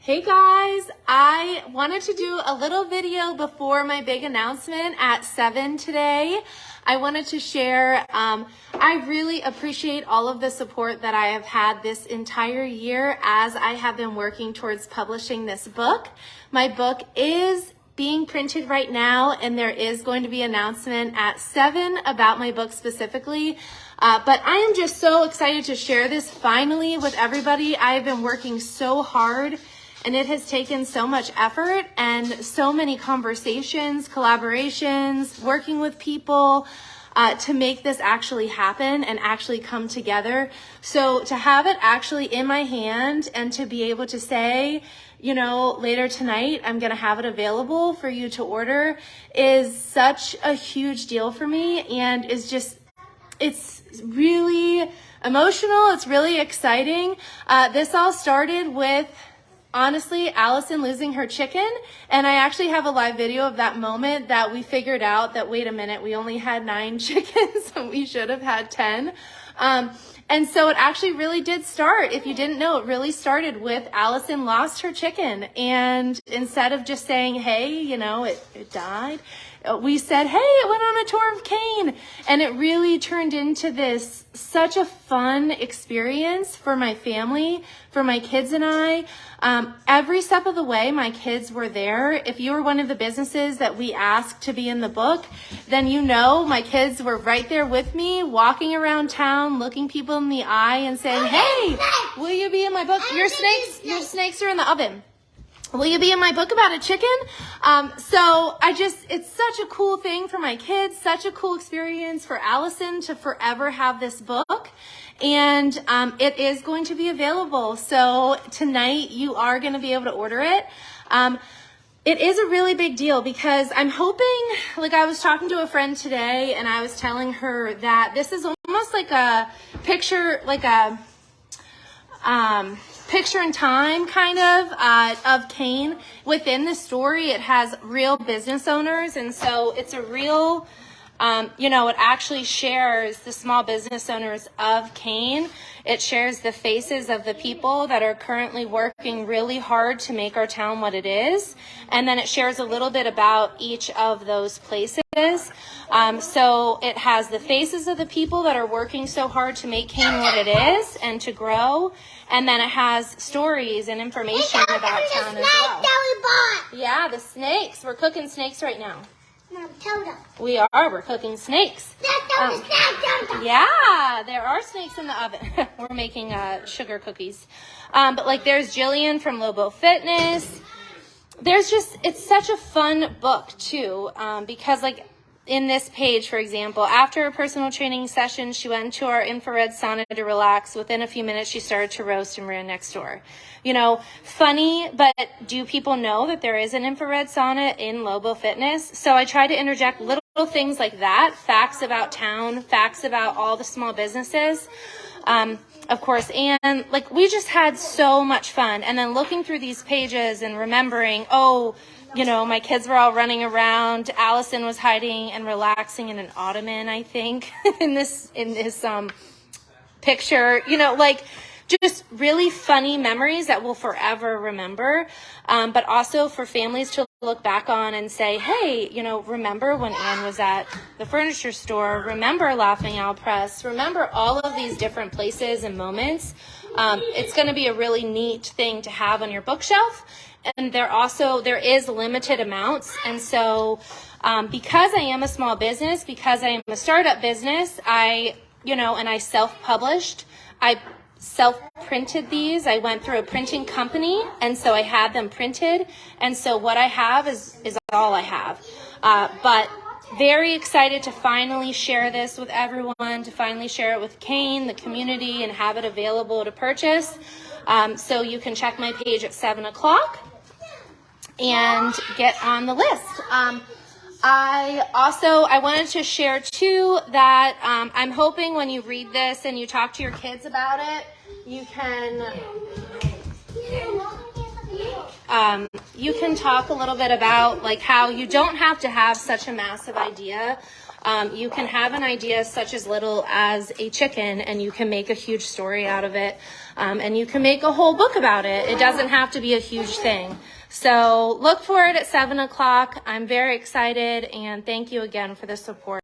Hey guys, I wanted to do a little video before my big announcement at 7 today. I wanted to share, I really appreciate all of the support that I have had this entire year as I have been working towards publishing this book. My book is being printed right now, and there is going to be an announcement at 7 about my book specifically. But I am just so excited to share this finally with everybody. I have been working so hard, and it has taken so much effort and so many conversations, collaborations, working with people to make this actually happen and actually come together. So to have it actually in my hand and to be able to say, you know, later tonight, I'm going to have it available for you to order is such a huge deal for me, and is just, it's really emotional. It's really exciting. This all started with, honestly, Allison losing her chicken, and I actually have a live video of that moment that we figured out that, wait a minute, we only had 9 chickens and we should have had 10. And so it actually really did start. If you didn't know, it really started with Allison lost her chicken, and instead of just saying, hey, you know, it died, we said, hey, it went on a tour of Kane. And it really turned into this such a fun experience for my family, for my kids and I. Every step of the way, my kids were there. If you were one of the businesses that we asked to be in the book, then you know my kids were right there with me, walking around town, looking people in the eye and saying, hey, will you be in my book? Your snakes are in the oven. Will you be in my book about a chicken? So it's such a cool thing for my kids, such a cool experience for Allison to forever have this book. And it is going to be available. So tonight you are going to be able to order it. It is a really big deal because I'm hoping, like I was talking to a friend today and I was telling her that this is almost like a picture, like a picture in time kind of Kane. Within the story, it has real business owners, and so it's a real, it actually shares the small business owners of Kane. It shares the faces of the people that are currently working really hard to make our town what it is, and then it shares a little bit about each of those places. So it has the faces of the people that are working so hard to make Kane what it is and to grow. And then it has stories and information about town as well. Yeah, the snakes. We're cooking snakes right now. No, Toto. We are. We're cooking snakes. Yeah, there are snakes in the oven. We're making sugar cookies. But like there's Jillian from Lobo Fitness. It's such a fun book too, because like in this page, for example, after a personal training session, she went into our infrared sauna to relax. Within a few minutes, she started to roast and ran next door. You know, funny, but do people know that there is an infrared sauna in Lobo Fitness? So I try to interject little things like that, facts about town, facts about all the small businesses, of course. And like we just had so much fun. And then looking through these pages and remembering, my kids were all running around. Allison was hiding and relaxing in an ottoman, I think, in this picture. Just really funny memories that we'll forever remember. But also for families to look back on and say, hey, remember when Anne was at the furniture store? Remember Laughing Owl Press? Remember all of these different places and moments? It's going to be a really neat thing to have on your bookshelf. And there is limited amounts. And so because I am a small business, because I am a startup business, and I self-published, I self-printed these. I went through a printing company, and so I had them printed. And so what I have is all I have. But very excited to finally share this with everyone, to finally share it with Kane, the community, and have it available to purchase. So you can check my page at 7 o'clock. And get on the list. I wanted to share too that I'm hoping when you read this and you talk to your kids about it, you can talk a little bit about like how you don't have to have such a massive idea You can have an idea such as little as a chicken, and you can make a huge story out of it, and you can make a whole book about it. It doesn't have to be a huge thing. So look for it at 7 o'clock. I'm very excited, and thank you again for the support.